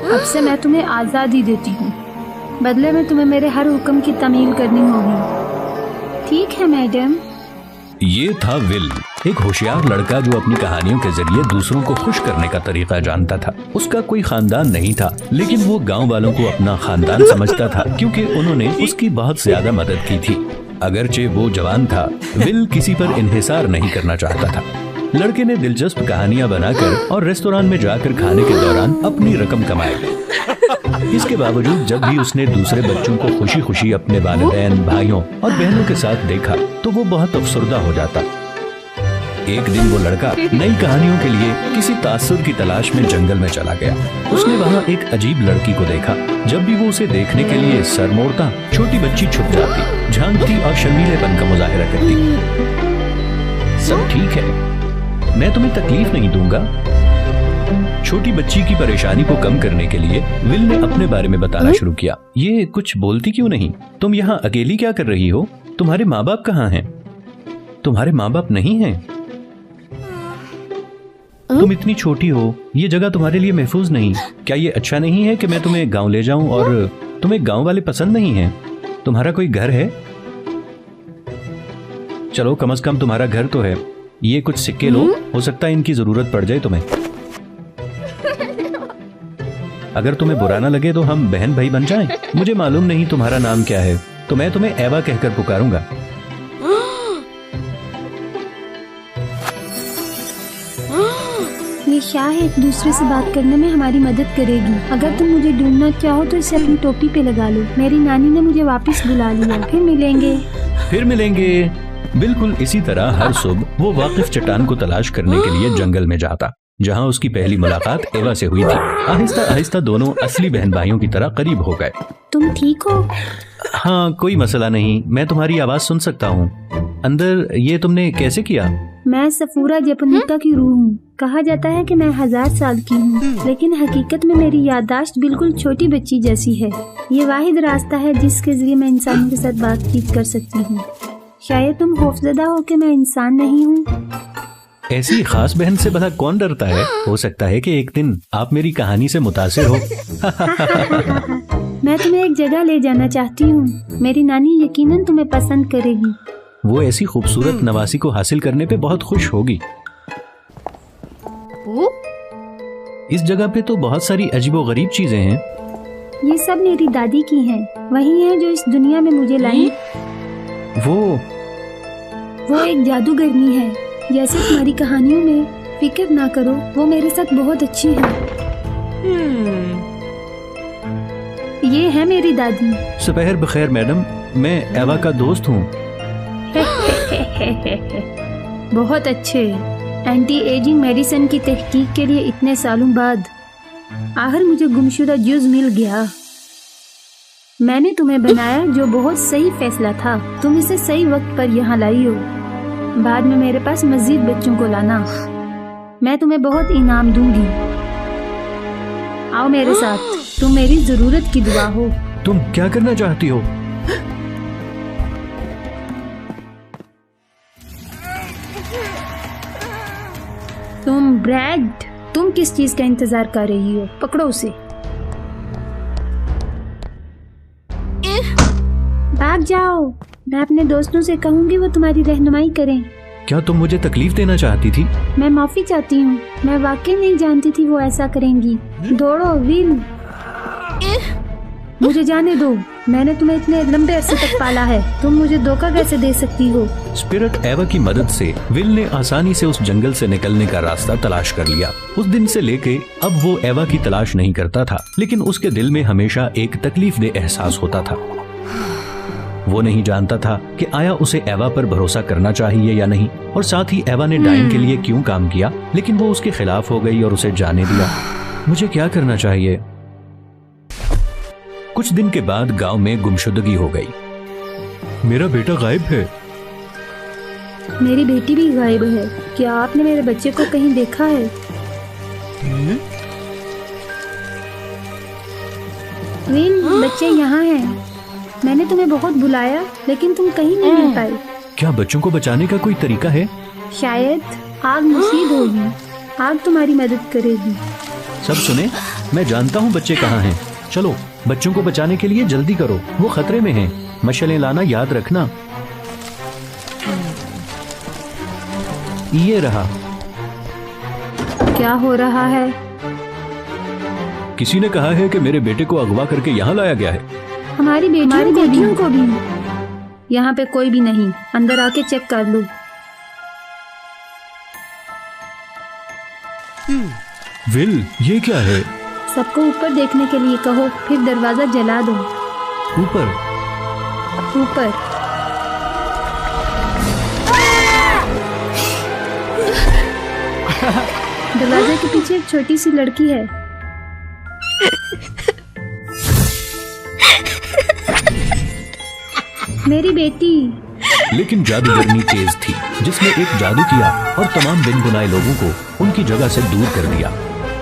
अब से मैं तुम्हें आज़ादी देती हूँ। बदले में तुम्हें मेरे हर हुक्म की तामील करनी होगी। ठीक है मैडम। ये था विल, एक होशियार लड़का जो अपनी कहानियों के जरिए दूसरों को खुश करने का तरीका जानता था। उसका कोई खानदान नहीं था, लेकिन वो गांव वालों को अपना खानदान समझता था क्योंकि उन्होंने उसकी बहुत ज्यादा मदद की थी। अगरचे वो जवान था, विल किसी पर इन्हिसार नहीं करना चाहता था। लड़के ने दिलचस्प कहानियां बनाकर और रेस्टोरेंट में जाकर खाने के दौरान अपनी रकम कमाई। इसके बावजूद जब भी उसने दूसरे बच्चों को खुशी खुशी अपने वालिदैन, भाइयों और बहनों के साथ देखा तो वो बहुत अफसरदा हो जाता। एक दिन वो लड़का नई कहानियों के लिए किसी तासुर की तलाश में जंगल में चला गया। उसने वहाँ एक अजीब लड़की को देखा। जब भी वो उसे देखने के लिए सर मोड़ता, छोटी बच्ची छुप जाती, झांकती और शर्मीलेपन का मुजाहिरा करती। सब ठीक है, मैं तुम्हें तकलीफ नहीं दूंगा। छोटी बच्ची की परेशानी को कम करने के लिए विल ने अपने बारे में बताना शुरू किया। ये कुछ बोलती क्यों नहीं? तुम यहाँ अकेली क्या कर रही हो? तुम्हारे माँ बाप कहाँ हैं? तुम्हारे माँ बाप नहीं हैं? तुम इतनी छोटी हो, ये जगह तुम्हारे लिए महफूज नहीं। क्या ये अच्छा नहीं है कि मैं तुम्हें गांव ले जाऊं और तुम्हें गांव वाले पसंद नहीं हैं? तुम्हारा कोई घर है? चलो कम से कम तुम्हारा घर तो है। ये कुछ सिक्के लो, हो सकता है इनकी जरूरत पड़ जाए तुम्हें। अगर तुम्हें बुरा ना लगे तो हम बहन भाई बन जाएं। मुझे मालूम नहीं तुम्हारा नाम क्या है, तो मैं तुम्हें एवा कहकर पुकारूंगा। ये क्या है, एक दूसरे से बात करने में हमारी मदद करेगी। अगर तुम मुझे ढूंढना चाहो तो इसे अपनी टोपी पे लगा लो। मेरी नानी ने मुझे वापस बुला लिया। फिर मिलेंगे। बिल्कुल इसी तरह हर सुबह वो वाकिफ चट्टान को तलाश करने के लिए जंगल में जाता, जहाँ उसकी पहली मुलाकात एवा से हुई थी। आहिस्ता आहिस्ता दोनों असली बहन भाइयों की तरह करीब हो गए। तुम ठीक हो? हाँ, कोई मसला नहीं, मैं तुम्हारी आवाज सुन सकता हूँ। अंदर ये तुमने कैसे किया? मैं सफूरा जपनिका की रूह हूँ। कहा जाता है कि मैं 1000 साल की हूँ, लेकिन हकीकत में मेरी याददाश्त बिल्कुल छोटी बच्ची जैसी है। ये वाहिद रास्ता है जिसके जरिए मैं इंसानों के साथ बातचीत कर सकती हूँ। शायद तुम खौफजदा हो कि मैं इंसान नहीं हूँ। ऐसी खास बहन से भला कौन डरता है? हो सकता है कि एक दिन आप मेरी कहानी से मुतासिर हो। मैं तुम्हें एक जगह ले जाना चाहती हूँ। मेरी नानी यकीनन तुम्हें पसंद करेगी। वो ऐसी खूबसूरत नवासी को हासिल करने पे बहुत खुश होगी। इस जगह पे तो बहुत सारी अजीबोगरीब चीजें हैं। ये सब मेरी दादी की हैं। वही है जो इस दुनिया में मुझे लाई। वो एक जादूगरनी है, जैसे तुम्हारी कहानियों में। फिक्र ना करो, वो मेरे साथ बहुत अच्छी है। ये है मेरी दादी। सुबह बखैर मैडम, मैं एवा का दोस्त हूँ। बहुत अच्छे। एंटी एजिंग मेडिसिन की तहकीक के लिए इतने सालों बाद आखिर मुझे गुमशुदा जुज़ मिल गया। मैंने तुम्हें बनाया, जो बहुत सही फैसला था। तुम इसे सही वक्त पर यहाँ लाई हो। बाद में मेरे पास मजीद बच्चों को लाना। मैं तुम्हें बहुत इनाम दूंगी। आओ मेरे साथ, तुम मेरी जरूरत की दुआ हो। तुम क्या करना चाहती हो? ब्रैड, तुम किस चीज का इंतजार कर रही हो? पकड़ो उसे। भाग जाओ। मैं अपने दोस्तों से कहूंगी वो तुम्हारी रहनुमाई करें। क्या तुम मुझे तकलीफ देना चाहती थी? मैं माफी चाहती हूँ। मैं वाकई नहीं जानती थी वो ऐसा करेंगी। दौड़ो विल। मुझे जाने दो। मैंने तुम्हें इतने लंबे अरसे तक पाला है। तुम मुझे धोखा कैसे दे सकती हो? स्पिरिट एवा की मदद से विल ने आसानी से उस जंगल से निकलने का रास्ता तलाश कर लिया। उस दिन से लेके अब वो एवा की तलाश नहीं करता था, लेकिन उसके दिल में हमेशा एक तकलीफदेह एहसास होता था। वो नहीं जानता था कि आया उसे एवा पर भरोसा करना चाहिए या नहीं, और साथ ही एवा ने डाइन के लिए क्यों काम किया। लेकिन वो उसके खिलाफ हो गई और उसे जाने दिया। मुझे क्या करना चाहिए? कुछ दिन के बाद गांव में गुमशुदगी हो गई। मेरा बेटा गायब है। मेरी बेटी भी गायब है। क्या आपने मेरे बच्चे को कहीं देखा है? विल, बच्चे यहाँ हैं। मैंने तुम्हें बहुत बुलाया, लेकिन तुम कहीं नहीं मिल पाए। क्या बच्चों को बचाने का कोई तरीका है? शायद आग मुसीब होगी। आग तुम्हारी मदद करेगी। सब सुने, मैं जानता हूँ बच्चे कहाँ हैं। चलो बच्चों को बचाने के लिए जल्दी करो, वो खतरे में हैं। मशालें लाना याद रखना। ये रहा। क्या हो रहा है? किसी ने कहा है कि मेरे बेटे को अगवा करके यहाँ लाया गया है। हमारी बेटियों को भी। यहाँ पे कोई भी नहीं, अंदर आके चेक कर लो। विल, ये क्या है? सबको ऊपर देखने के लिए कहो, फिर दरवाजा जला दो। ऊपर? ऊपर। दरवाजे के पीछे एक छोटी सी लड़की है। मेरी बेटी। लेकिन जादूगरनी तेज थी, जिसने एक जादू किया और तमाम बिन बुनाए लोगों को उनकी जगह से दूर कर दिया।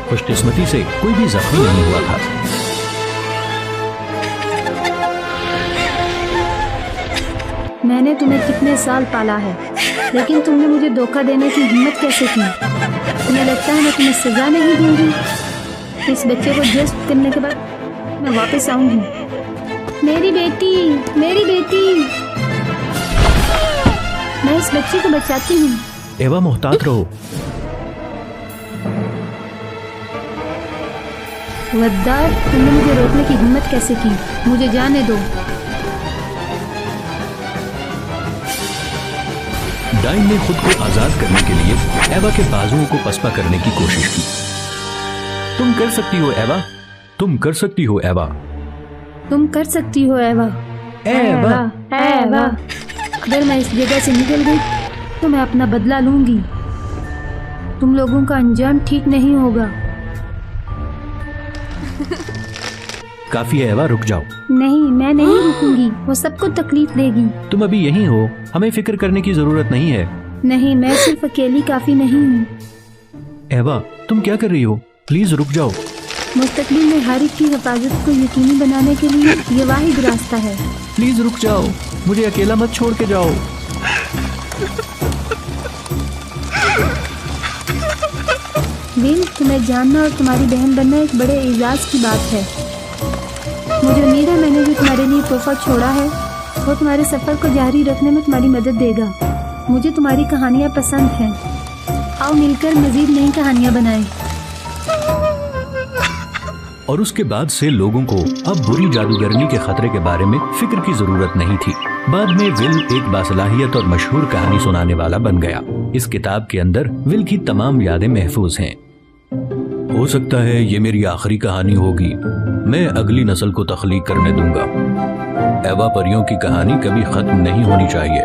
खुशकिस्मती से कोई भी जख्मी नहीं हुआ था। मैंने तुम्हें कितने साल पाला है, लेकिन तुमने मुझे धोखा देने की हिम्मत कैसे की? तुम्हें लगता है मैं तुम्हें सजा नहीं दूंगी? इस बच्चे को जस्ट करने के बाद मैं वापस आऊंगी। मेरी बेटी, मेरी बेटी। मैं इस बच्चे को बचाती हूँ। एवा, मोहतात रहो। गद्दार, तुमने मुझे रोकने की हिम्मत कैसे की? मुझे जाने दो। डाइन ने खुद को आजाद करने के लिए एवा के बाजुओं को पसपा करने की कोशिश की। तुम कर सकती हो एवा, तुम कर सकती हो एवा, तुम कर सकती हो एवा। एवा, एवा। अगर मैं इस जगह से निकल गई तो मैं अपना बदला लूंगी। तुम लोगों का अंजाम ठीक नहीं होगा। काफी है एवा, रुक जाओ। नहीं, मैं नहीं रुकूंगी, वो सबको तकलीफ देगी। तुम अभी यहीं हो, हमें फिक्र करने की जरूरत नहीं है। नहीं, मैं सिर्फ अकेली काफी नहीं हूँ। एवा, तुम क्या कर रही हो? प्लीज रुक जाओ। मुस्तकबिल में हर एक की हिफाजत को यकीनी बनाने के लिए ये वाहिद रास्ता है। प्लीज रुक जाओ, मुझे अकेला मत छोड़ के जाओ। विल, तुम्हें जानना और तुम्हारी बहन बनना एक बड़े एजाज की बात है। मुझे उम्मीद है मैंने जो तुम्हारे लिए तोहफा छोड़ा है वो तुम्हारे सफर को जारी रखने में तुम्हारी मदद देगा। मुझे तुम्हारी कहानियाँ पसंद हैं। आओ मिलकर मजीद नई कहानियाँ बनाएं। और उसके बाद से लोगों को अब बुरी जादूगरनी के खतरे के बारे में फिक्र की जरूरत नहीं थी। बाद में विल एक बासलाहियत और मशहूर कहानी सुनाने वाला बन गया। इस किताब के अंदर विल की तमाम यादें महफूज हैं। हो सकता है ये मेरी आखिरी कहानी होगी। मैं अगली नस्ल को तख्लीक करने दूंगा। एवा परियों की कहानी कभी खत्म नहीं होनी चाहिए।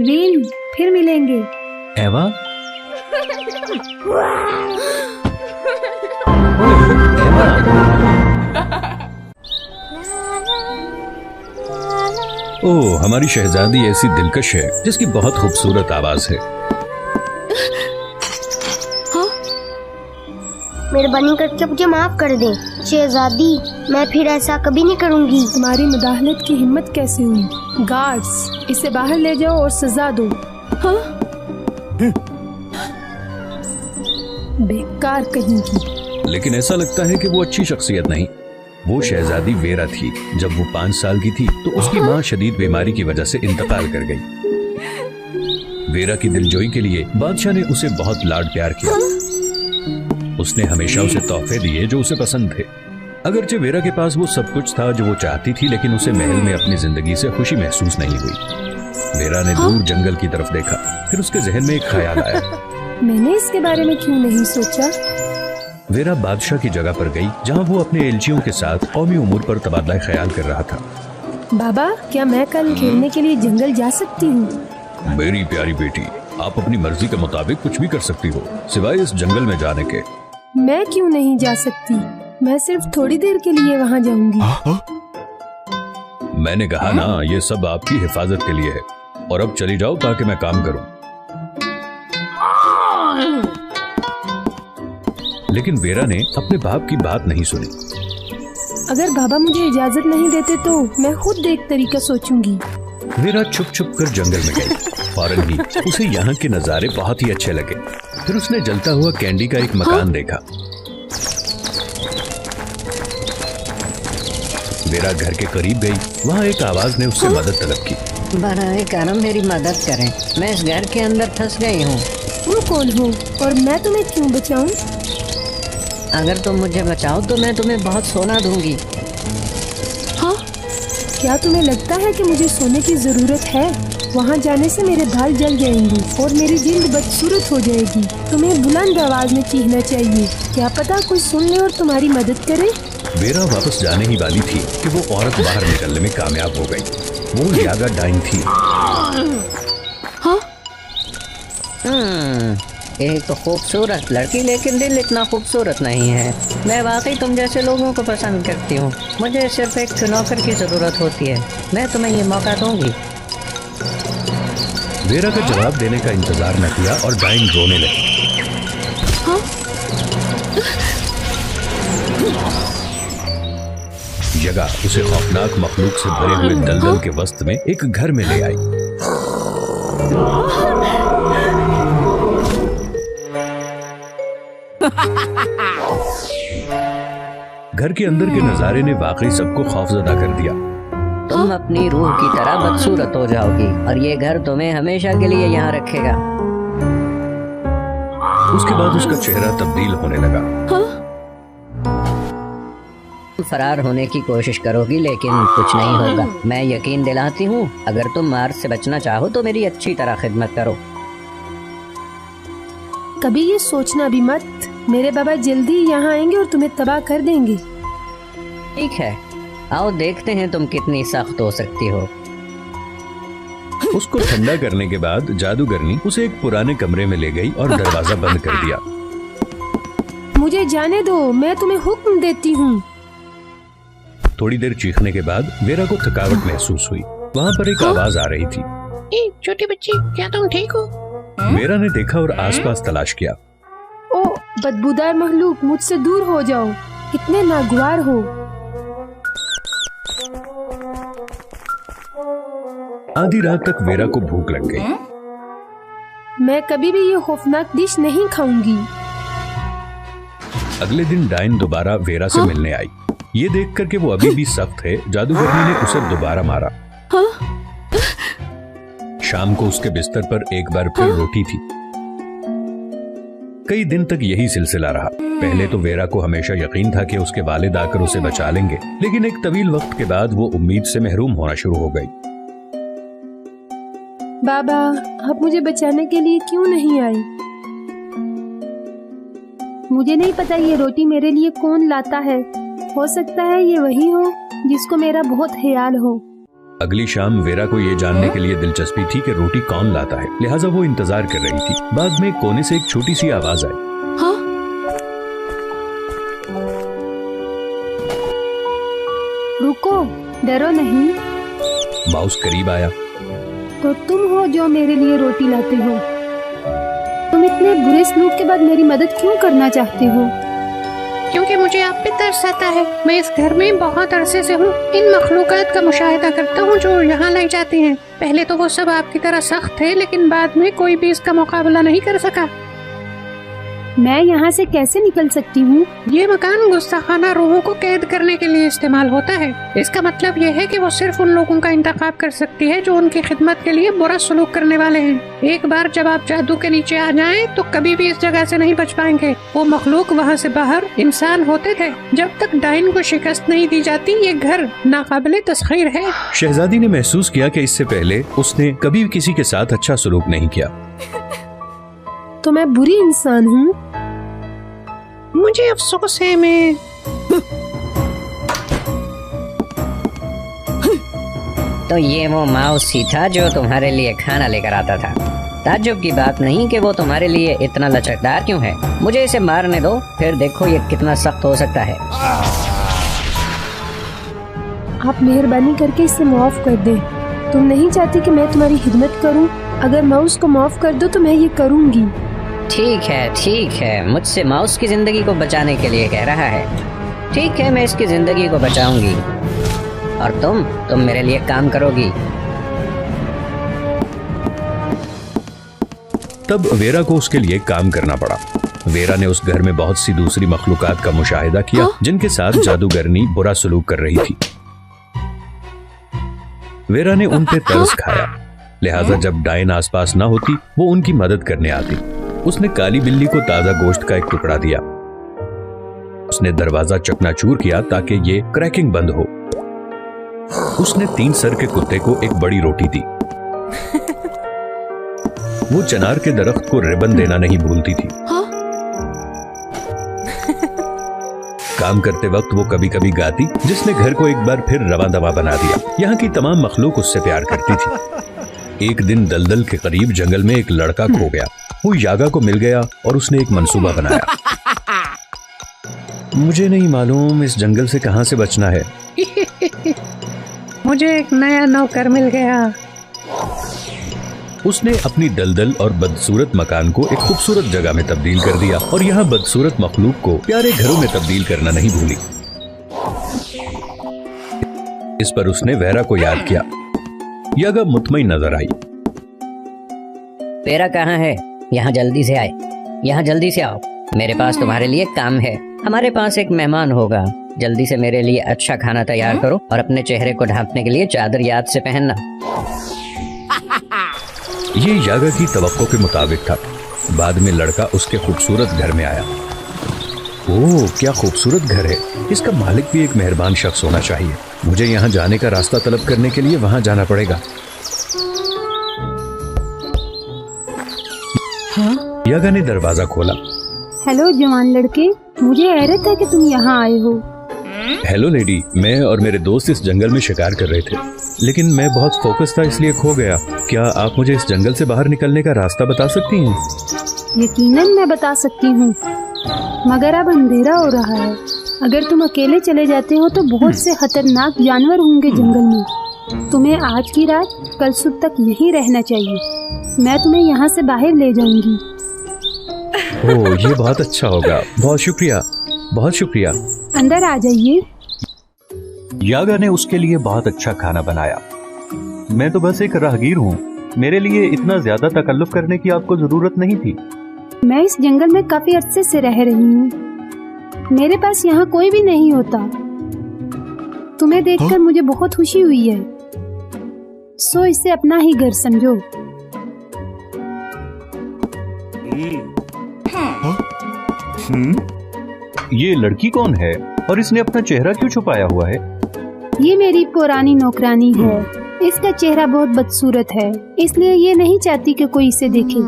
विल, फिर मिलेंगे। एवा? ओह, हमारी शहजादी ऐसी दिलकश है जिसकी बहुत खूबसूरत आवाज है। मेहरबानी करके मुझे माफ कर दें शहजादी, मैं फिर ऐसा कभी नहीं करूंगी। तुम्हारी मुदाहलत की हिम्मत कैसे हुई? गार्ड्स, इसे बाहर ले जाओ और सजा दो। हाँ? बेकार कहीं की। लेकिन ऐसा लगता है कि वो अच्छी शख्सियत नहीं। वो शहजादी वेरा थी। जब वो 5 साल की थी तो उसकी माँ शदीद बीमारी की वजह से इंतकाल कर गई। वेरा की दिलजोई के लिए बादशाह ने उसे बहुत लाड प्यार किया। उसने हमेशा उसे तोहफे दिए जो उसे पसंद थे। अगरचे वेरा के पास वो सब कुछ था जो वो चाहती थी, लेकिन उसे महल में अपनी जिंदगी से खुशी महसूस नहीं हुई। वेरा ने दूर जंगल की तरफ देखा, फिर उसके जहन में एक ख्याल आया। मैंने इसके बारे में क्यों नहीं सोचा? वेरा बादशाह की जगह पर गई जहाँ वो अपने एलचियों के साथ कौमी उमूर पर तबादला ख्याल कर रहा था। बाबा, क्या मैं कल खेलने के लिए जंगल जा सकती हूँ? मेरी प्यारी बेटी, आप अपनी मर्जी के मुताबिक कुछ भी कर सकती हो, सिवाय इस जंगल में जाने के। मैं क्यों नहीं जा सकती? मैं सिर्फ थोड़ी देर के लिए वहाँ जाऊंगी। मैंने कहा ना, ये सब आपकी हिफाजत के लिए है। और अब चली जाओ ताकि मैं काम करूं। लेकिन वेरा ने अपने बाप की बात नहीं सुनी। अगर बाबा मुझे इजाजत नहीं देते तो मैं खुद एक तरीका सोचूंगी। वेरा छुप छुप कर जंगल में गई। फौरन ही उसे यहाँ के नज़ारे बहुत ही अच्छे लगे। फिर उसने जलता हुआ कैंडी का एक मकान देखा। वेरा घर के करीब गई। वहाँ एक आवाज ने उससे मदद तलब की। बराए करम मेरी मदद करें, मैं इस घर के अंदर फंस गई हूँ। तुम कौन हो और मैं तुम्हें क्यों बचाऊं? अगर तुम मुझे बचाओ तो मैं तुम्हें बहुत सोना दूंगी। हाँ? क्या तुम्हें लगता है कि मुझे सोने की जरूरत है? वहाँ जाने से मेरे बाल जल जाएंगे और मेरी जिल्द बदसूरत हो जाएगी। तुम्हें बुलंद आवाज में चीखना चाहिए, क्या पता कोई सुन ले और तुम्हारी मदद करे। वेरा वापस जाने ही वाली थी कि वो औरत बाहर निकलने में कामयाब हो गई। वो लियागा डाइन थी। हाँ? एक तो खूबसूरत लड़की, लेकिन दिल इतना खूबसूरत नहीं है। मैं वाकई तुम जैसे लोगों को पसंद करती हूँ। मुझे सिर्फ एक नौकर की जरूरत होती है। मैं तुम्हें ये मौका दूंगी। वेरा का जवाब देने का इंतजार न किया और डाइन रोने लगी। हाँ? जगह उसे खौफनाक मखलूक से भरे हुए दलदल के वस्त में एक घर में ले आई। घर के अंदर के नजारे ने वाकई सबको खौफजदा कर दिया। तुम अपनी रूह की तरह बदसूरत हो जाओगी और ये घर तुम्हें हमेशा के लिए यहाँ रखेगा। उसके बाद उसका चेहरा तब्दील होने लगा। फरार होने की कोशिश करोगी लेकिन कुछ नहीं होगा। मैं यकीन दिलाती हूँ, अगर तुम मार से बचना चाहो तो मेरी अच्छी तरह खिदमत करो। कभी ये सोचना भी मत, मेरे बाबा जल्दी यहाँ आएंगे और तुम्हें तबाह कर देंगे। ठीक है, आओ देखते हैं तुम कितनी सख्त हो सकती हो। उसको ठंडा करने के बाद जादूगरनी उसे एक पुराने कमरे में ले गई और दरवाजा बंद कर दिया। मुझे जाने दो, मैं तुम्हें हुक्म देती हूँ। थोड़ी देर चीखने के बाद वेरा को थकावट महसूस हुई। वहाँ पर एक आवाज आ रही थी। छोटी बच्ची, क्या तुम ठीक हो? वेरा ने देखा और आसपास तलाश किया। ओ बदबूदार मखलूक, मुझसे दूर हो जाओ, कितने नागवार हो। आधी रात तक वेरा को भूख लग गई। मैं कभी भी ये खौफनाक डिश नहीं खाऊंगी। अगले दिन डाइन दोबारा वेरा से मिलने आई। ये देखकर कि वो अभी भी सख्त है, जादूगरनी ने उसे दोबारा मारा। शाम को उसके बिस्तर पर एक बार फिर रोटी थी। कई दिन तक यही सिलसिला रहा। पहले तो वेरा को हमेशा यकीन था कि उसके वालिद आकर उसे बचा लेंगे, लेकिन एक तवील वक्त के बाद वो उम्मीद से महरूम होना शुरू हो गई। बाबा, आप मुझे बचाने के लिए क्यों नहीं आए? मुझे नहीं पता ये रोटी मेरे लिए कौन लाता है। हो सकता है ये वही हो जिसको मेरा बहुत ख्याल हो। अगली शाम वेरा को ये जानने के लिए दिलचस्पी थी कि रोटी कौन लाता है, लिहाजा वो इंतजार कर रही थी। बाद में कोने से एक छोटी सी आवाज आई। हाँ? रुको, डरो नहीं। माउस करीब आया। तो तुम हो जो मेरे लिए रोटी लाते हो। तुम इतने बुरे सलूक के बाद मेरी मदद क्यों करना चाहते हो? क्योंकि मुझे आप पे तरस आता है। मैं इस घर में बहुत अरसे से हूँ। इन मखलूकात का मुशाहिदा करता हूँ जो यहाँ लाई जाती हैं। पहले तो वो सब आपकी तरह सख्त थे, लेकिन बाद में कोई भी इसका मुकाबला नहीं कर सका। मैं यहाँ से कैसे निकल सकती हूँ? ये मकान गुस्ताखाना रूहों को कैद करने के लिए इस्तेमाल होता है। इसका मतलब ये है कि वो सिर्फ उन लोगों का इंतखाब कर सकती है जो उनकी खिदमत के लिए बुरा सलूक करने वाले हैं। एक बार जब आप जादू के नीचे आ जाएं, तो कभी भी इस जगह से नहीं बच पाएंगे। वो मखलूक वहाँ से बाहर इंसान होते थे। जब तक डाइन को शिकस्त नहीं दी जाती, ये घर नाकाबिले तस्खीर है। शहजादी ने महसूस किया कि इससे पहले उसने कभी किसी के साथ अच्छा सलूक नहीं किया। तो मैं बुरी इंसान हूँ? मुझे अफसोस है। मैं तो ये वो माउस ही था जो तुम्हारे लिए खाना लेकर आता था। ताज्जुब की बात नहीं कि वो तुम्हारे लिए इतना लचकदार क्यों है। मुझे इसे मारने दो, फिर देखो ये कितना सख्त हो सकता है। आप मेहरबानी करके इसे माफ कर दें। तुम नहीं चाहती कि मैं तुम्हारी खिदमत करूं? अगर माउस को माफ कर दो तो मैं ये करूंगी। ठीक है, मुझसे माउस की जिंदगी को बचाने के लिए कह रहा है। ठीक है, मैं इसकी जिंदगी को बचाऊंगी और तुम मेरे लिए काम करोगी। तब वेरा को उसके लिए काम करना पड़ा। वेरा ने उस घर में बहुत सी दूसरी मखलूकात का मुशाहिदा किया जिनके साथ जादूगरनी बुरा सलूक कर रही थी। वेरा ने उन पे तरस खाया, लिहाजा जब डायन आसपास ना होती वो उनकी मदद करने आती। उसने काली बिल्ली को ताजा गोश्त का एक टुकड़ा दिया। उसने दरवाजा चकनाचूर किया ताकि ये क्रैकिंग बंद हो। उसने 3 सर के कुत्ते को एक बड़ी रोटी दी। वो चनार के दरख्त को रिबन देना नहीं भूलती थी। काम करते वक्त वो कभी कभी गाती, जिसने घर को एक बार फिर रवा दवा बना दिया। यहाँ की तमाम मखलूक उससे प्यार करती थी। एक दिन दलदल के करीब जंगल में एक लड़का खो गया। वो यागा को मिल गया और उसने एक मंसूबा बनाया। मुझे नहीं मालूम इस जंगल से कहां से बचना है। मुझे एक नया नौकर मिल गया। उसने अपनी दलदल और बदसूरत मकान को एक खूबसूरत जगह में तब्दील कर दिया और यहाँ बदसूरत मखलूक को प्यारे घरों में तब्दील करना नहीं भूली। इस पर उसने वेरा को याद किया। यागा मुतमईन नजर आई। वेरा कहाँ है? यहाँ जल्दी से आए, यहाँ जल्दी से आओ। मेरे पास तुम्हारे लिए काम है। हमारे पास एक मेहमान होगा। जल्दी से मेरे लिए अच्छा खाना तैयार करो और अपने चेहरे को ढांपने के लिए चादर याद से पहनना। ये यागा की तवक्को के मुताबिक था। बाद में लड़का उसके खूबसूरत घर में आया। ओह, क्या खूबसूरत घर है। इसका मालिक भी एक मेहरबान शख्स होना चाहिए। मुझे यहाँ जाने का रास्ता तलब करने के लिए वहाँ जाना पड़ेगा। हाँ? यागा ने दरवाजा खोला। हेलो जवान लड़के, मुझे हैरत है कि तुम यहाँ आए हो। हेलो लेडी, मैं और मेरे दोस्त इस जंगल में शिकार कर रहे थे, लेकिन मैं बहुत फोकस था इसलिए खो गया। क्या आप मुझे इस जंगल से बाहर निकलने का रास्ता बता सकती हैं? यकीनन मैं बता सकती हूँ, मगर अब अंधेरा हो रहा है। अगर तुम अकेले चले जाते हो तो बहुत से खतरनाक जानवर होंगे जंगल में। तुम्हें आज की रात कल सुबह तक यहीं रहना चाहिए। मैं तुम्हें यहाँ से बाहर ले जाऊंगी। ओह, ये बहुत अच्छा होगा। बहुत शुक्रिया, बहुत शुक्रिया। अंदर आ जाइए। यागा ने उसके लिए बहुत अच्छा खाना बनाया। मैं तो बस एक राहगीर हूँ। मेरे लिए इतना ज्यादा तकल्लुफ करने की आपको जरूरत नहीं थी। मैं इस जंगल में काफी अरसे से रह रही हूँ। मेरे पास यहाँ कोई भी नहीं होता। तुम्हें देखकर मुझे बहुत खुशी हुई है, सो इसे अपना ही घर समझो। ये लड़की कौन है और इसने अपना चेहरा क्यों छुपाया हुआ है? ये मेरी पुरानी नौकरानी है। इसका चेहरा बहुत बदसूरत है, इसलिए ये नहीं चाहती कि कोई इसे देखे।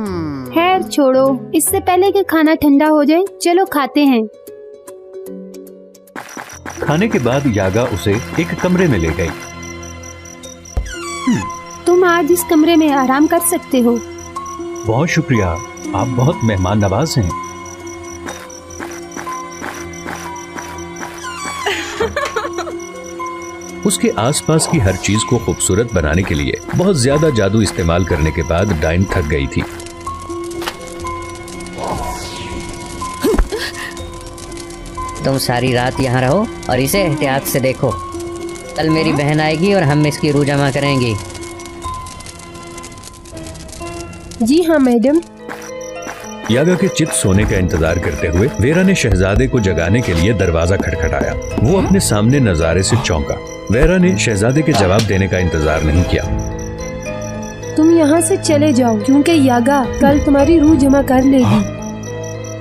खैर छोड़ो, इससे पहले कि खाना ठंडा हो जाए, चलो खाते हैं। खाने के बाद यागा उसे एक कमरे में ले गई। तुम आज इस कमरे में आराम कर सकते हो। बहुत शुक्रिया, आप बहुत मेहमान नवाज हैं। उसके आसपास की हर चीज को खूबसूरत बनाने के लिए बहुत ज्यादा जादू इस्तेमाल करने के बाद डाइन थक गई थी। तुम सारी रात यहाँ रहो और इसे एहतियात से देखो। कल मेरी बहन आएगी और हम इसकी रूह जमा करेंगी। जी हाँ मैडम। यागा के चित सोने का इंतजार करते हुए वेरा ने शहजादे को जगाने के लिए दरवाजा खटखटाया। वो अपने सामने नजारे से चौंका। वेरा ने शहजादे के जवाब देने का इंतजार नहीं किया। तुम यहाँ से चले जाओ, क्योंकि यागा कल तुम्हारी रूह जमा कर लेगी।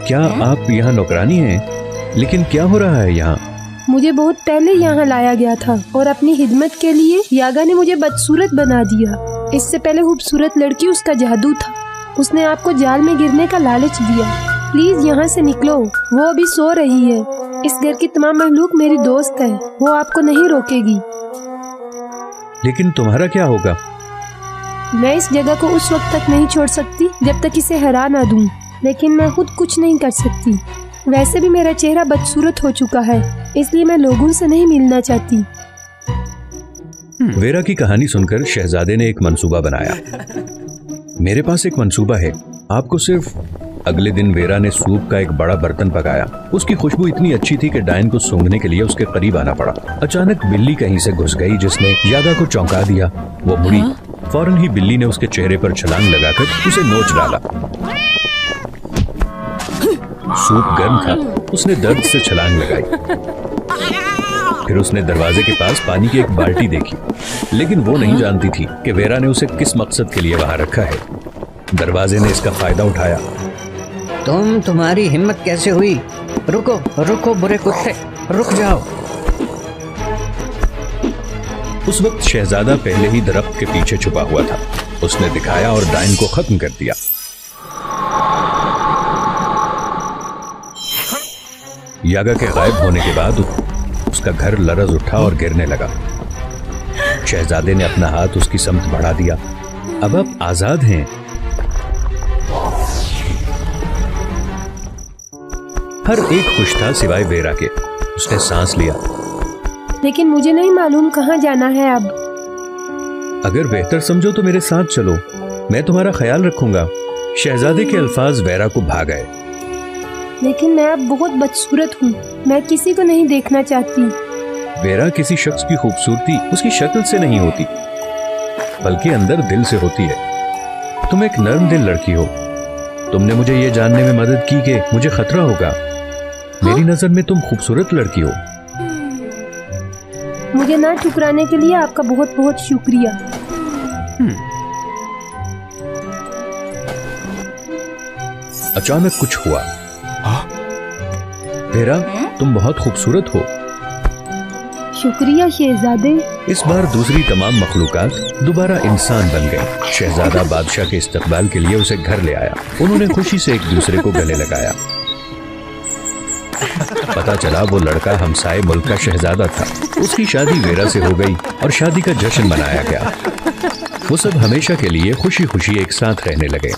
क्या आप यहाँ नौकरानी हैं? लेकिन क्या हो रहा है यहाँ? मुझे बहुत पहले यहाँ लाया गया था और अपनी खिदमत के लिए यागा ने मुझे बदसूरत बना दिया। इससे पहले खूबसूरत लड़की उसका जादू था। उसने आपको जाल में गिरने का लालच दिया। प्लीज यहाँ से निकलो, वो अभी सो रही है। इस घर की तमाम महलूक मेरी दोस्त है, वो आपको नहीं रोकेगी। लेकिन तुम्हारा क्या होगा? मैं इस जगह को उस वक्त तक नहीं छोड़ सकती जब तक इसे हरा ना दूं, लेकिन मैं खुद कुछ नहीं कर सकती। वैसे भी मेरा चेहरा बदसूरत हो चुका है, इसलिए मैं लोगों से नहीं मिलना चाहती। वेरा की कहानी सुनकर शहजादे ने एक मंसूबा बनाया। मेरे पास एक मंसूबा है, आपको सिर्फ अगले दिन वेरा ने सूप का एक बड़ा बर्तन पकाया। उसकी खुशबू इतनी अच्छी थी कि डायन को सूंघने के लिए उसके करीब आना पड़ा। अचानक बिल्ली कहीं से घुस गई जिसने यागा को चौंका दिया। वो मुड़ी, फौरन ही बिल्ली ने उसके चेहरे पर छलांग लगाकर उसे नोच डाला। सूप गर्म था, उसने दर्द से छलांग लगाई। फिर उसने दरवाजे के पास पानी की एक बाल्टी देखी, लेकिन वो नहीं जानती थी कि वेरा ने उसे किस मकसद के लिए वहां रखा है। दरवाजे ने इसका फायदा उठाया। तुम्हारी हिम्मत कैसे हुई? रुको रुको बुरे कुत्ते, रुक जाओ। उस वक्त शहजादा पहले ही दरख्त के पीछे छुपा हुआ था। उसने दिखाया और डायन को खत्म कर दिया। यागा के गायब होने के बाद उसका घर लरज उठा और गिरने लगा। शहजादे ने अपना हाथ उसकी समत बढ़ा दिया। अब आप आजाद हैं। हर एक खुश था सिवाय वेरा के। उसने सांस लिया। लेकिन मुझे नहीं मालूम कहाँ जाना है अब। अगर बेहतर समझो तो मेरे साथ चलो, मैं तुम्हारा ख्याल रखूंगा। शहजादे के अल्फाज वेरा को भा गए। लेकिन मैं अब बहुत बदसूरत हूँ, मैं किसी को नहीं देखना चाहती। वेरा किसी शख्स की खूबसूरती उसकी शक्ल से नहीं होती, बल्कि अंदर दिल से होती है। तुम एक नर्म दिल लड़की हो। तुमने मुझे ये जानने में मदद की कि मुझे खतरा होगा। मेरी नजर में तुम खूबसूरत लड़की हो। मुझे ना ठुकराने के लिए आपका बहुत बहुत शुक्रिया। अचानक कुछ हुआ। वेरा, तुम बहुत खूबसूरत हो। शुक्रिया शहजादे। इस बार दूसरी तमाम मखलूकात दोबारा इंसान बन गए। शहजादा बादशाह के इस्तकबाल के लिए उसे घर ले आया। उन्होंने खुशी से एक दूसरे को गले लगाया। पता चला वो लड़का हमसाए मुल्क का शहजादा था। उसकी शादी वेरा से हो गई और शादी का जश्न मनाया गया। वो सब हमेशा के लिए खुशी खुशी एक साथ रहने लगे।